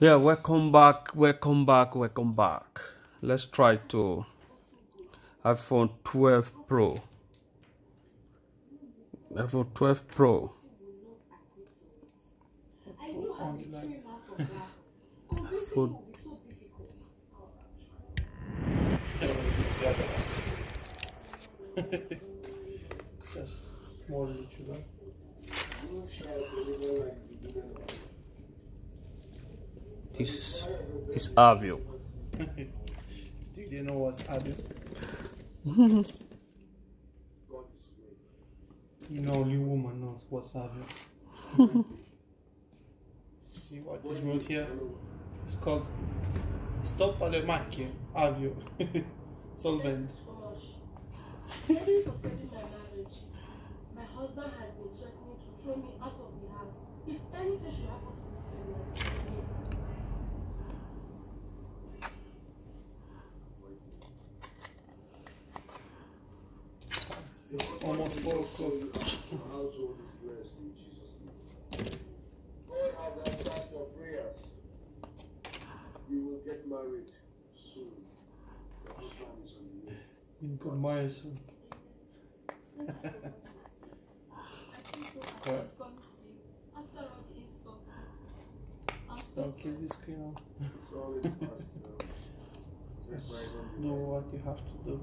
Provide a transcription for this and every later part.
Yeah, welcome back, welcome back, welcome back. Let's try to iPhone 12 Pro. iPhone 12 Pro. iPhone. Just more children. This is Avio. Do you know what's Avio? You know, only woman knows what's Avio. See what is wrote here? It's called Stop alle macchie, Avio. Solvent. For saving my marriage. My husband has been threatening to throw me out of the house if anything should happen to this pregnancy. It's almost 4 o'clock. The household is blessed in Jesus' name. God has answered your prayers. You will get married soon. Your husband is on the way. You got married soon. Don't keep this screen on. It's all in the past now. Just do what you have to do.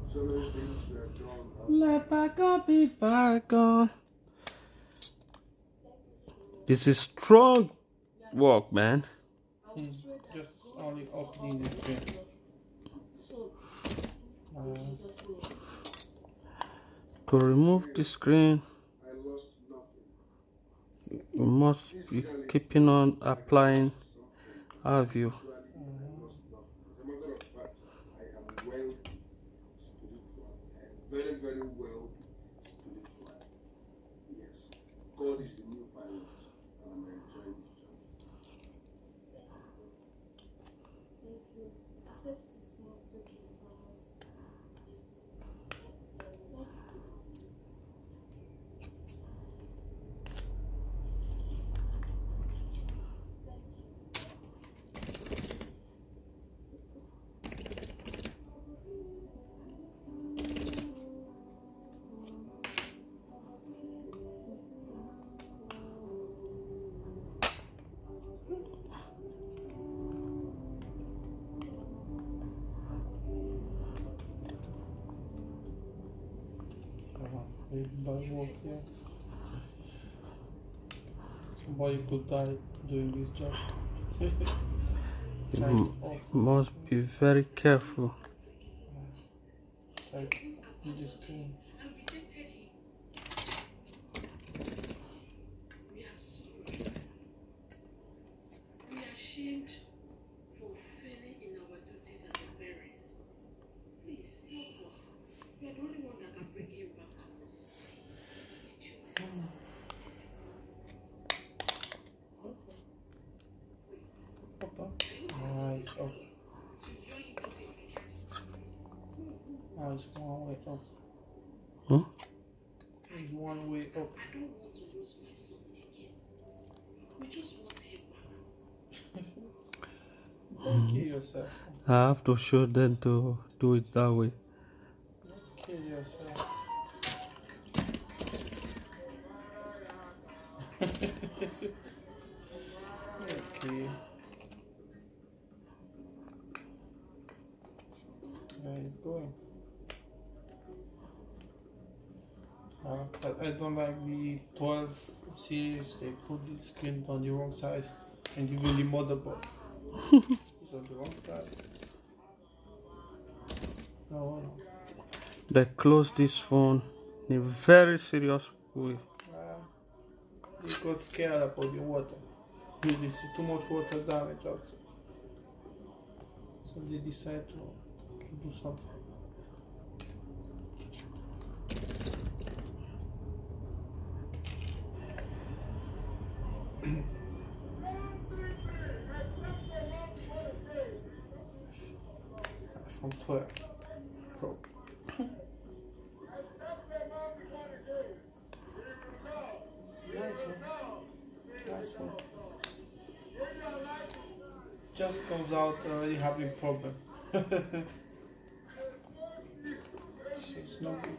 So many things we have done. Let bygone be bygone. This is strong work, man. Just only opening the screen. To remove the screen, I lost nothing. you must be keeping on applying Avio. I lost nothing. As a matter of fact, I am well spiritual. I am very, very well spiritual. Yes. God is the new pilot, and I'm enjoying this job. Everybody work here. Somebody could die doing this job. You must be very careful. Like, you just clean. Nice. Okay. Now it's one way up. Huh? It's one way up. Don't kill yourself. I have to show them to do it that way. Don't kill yourself. Okay. Where it's going. I don't like the 12 series. They put the screen on the wrong side, and even the motherboard is on the wrong side. No. They close this phone in a very serious way. They got scared about the water. They see too much water damage also. So they decide to do something. From 12 Pro. Nice one. Nice one. just comes out already having problem. So it's not good.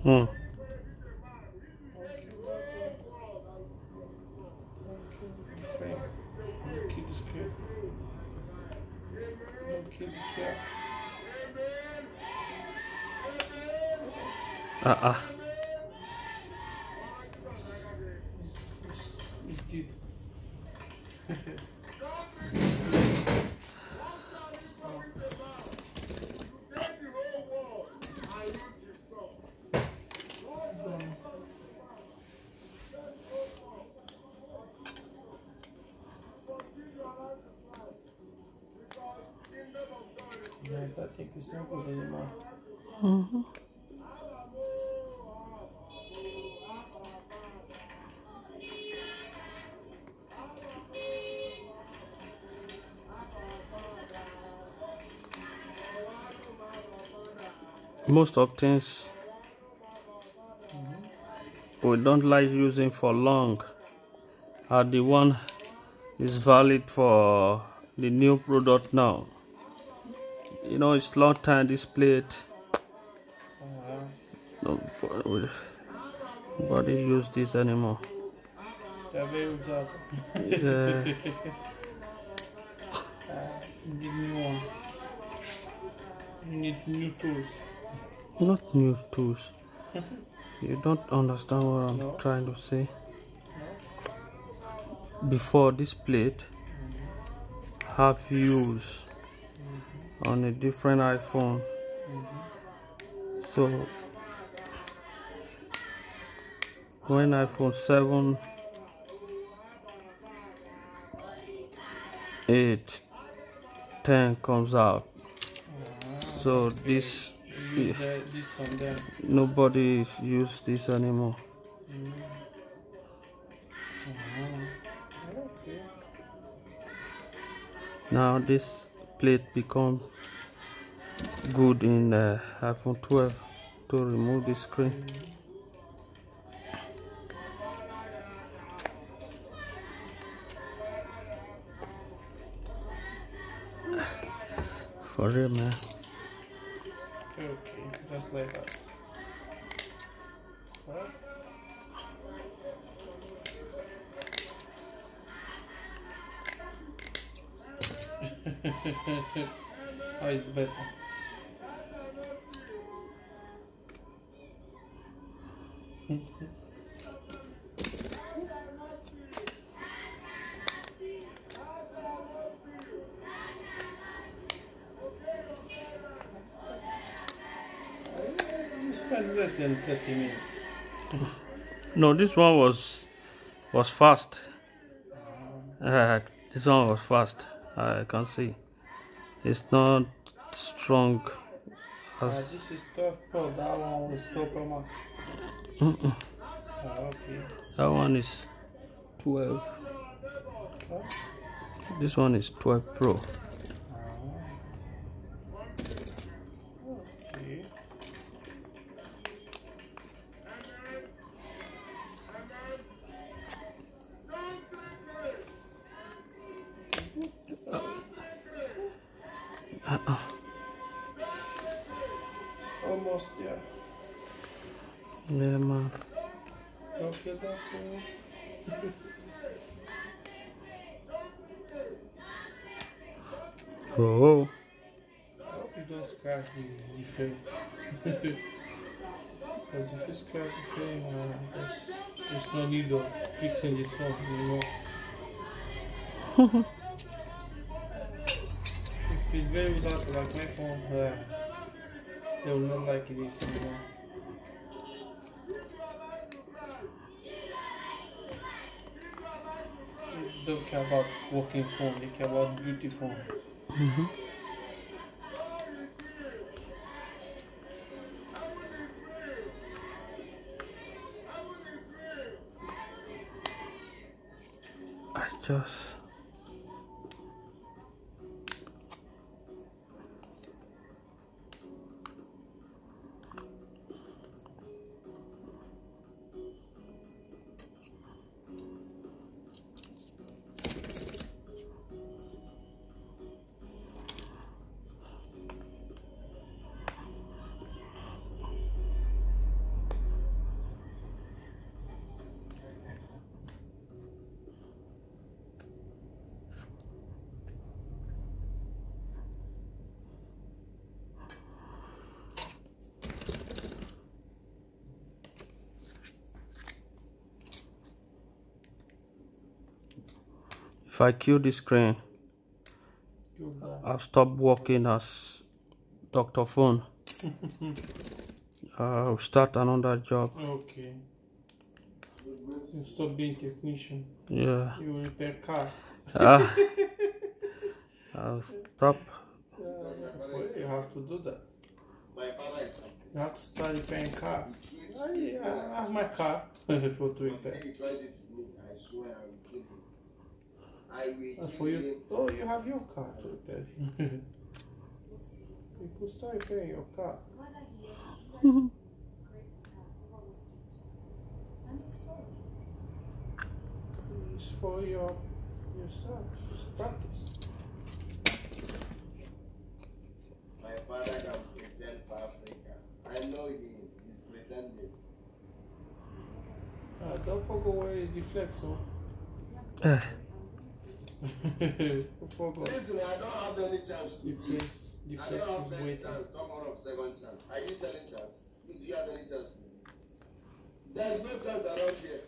Hmm. Keep the screen. Keep the cap. It's deep. Yeah, that thing is not good anymore. Mm-hmm. Most of things we don't like using for long are the one is valid for the new product now. You know, it's long time this plate. Nobody use this anymore. They're very usado. Yeah. You need new one. You need new tools. Not new tools. You don't understand what I'm No. trying to say. Before this plate have use on a different iPhone. So when iPhone 7, 8, 10 comes out, so this Use this on them. nobody use this anymore. Okay. Now this plate become good in iPhone 12 to remove the screen. For real, man. Okay, just like that. Right? How is better? You spend less than 30 minutes. No, this one was fast. This one was fast. I can see. It's not strong. This is 12 Pro, that one was 12 Pro Max. Okay. That one is 12. Okay. This one is 12 Pro. Okay. It's almost there. Yeah, man. Okay, that's good. Oh, I hope you don't scratch the frame. Because if you scratch the frame, there's no need of fixing this phone anymore. If it's very without like my phone, they will not like it anymore. They don't care about working phone, they care about beauty phone. I just If I kill the screen, Kill that. I'll stop working as Dr. Phone. I'll start another job. Okay. You stop being technician. Yeah. You repair cars. I'll stop. You have to do that. My father is You have to start repairing cars. I have my car for to repair. He tries it with me. I swear I will kill him. I will As for kill you, him. oh, you have your car to repair. You could start repairing your car. It's for yourself. Just practice. My father can pretend for Africa. I know him. He's pretending. Don't forget where is the flex, so. Don't forget. Listen, I don't have any chance to The give. place, the I flex don't have is first waiting. chance. Come on up, second chance. Are you selling chance? Do you have any chance to give? There's no chance around here.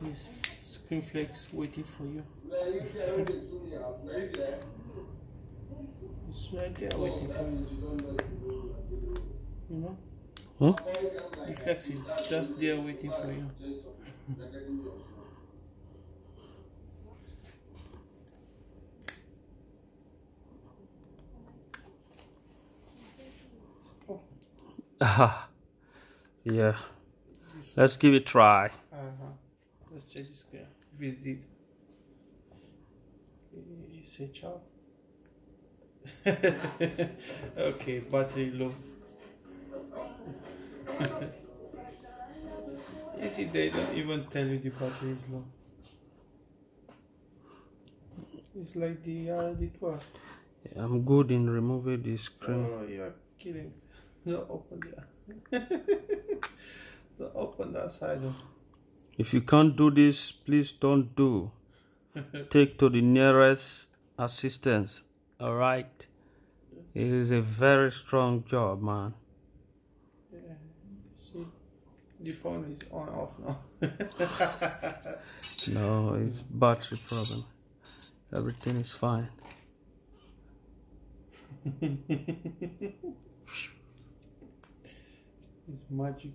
This screen flex waiting for you. Like, if you're only 2 years, right there. It's right there waiting for you. You don't know if you do. You know? Hmm? The flex is just there waiting for you. Yeah. Let's give it a try. Let's check the screen. If it's this. Say ciao. Okay, battery low. You see, they don't even tell you the battery is low. It's like the 12. I'm good in removing the screen. Oh, you're kidding. Don't open that. Don't open that side. If you can't do this, please don't do. Take to the nearest assistance. All right. It is a very strong job, man. Yeah. See, the phone is on off now. No, it's battery problem. Everything is fine. It's magic.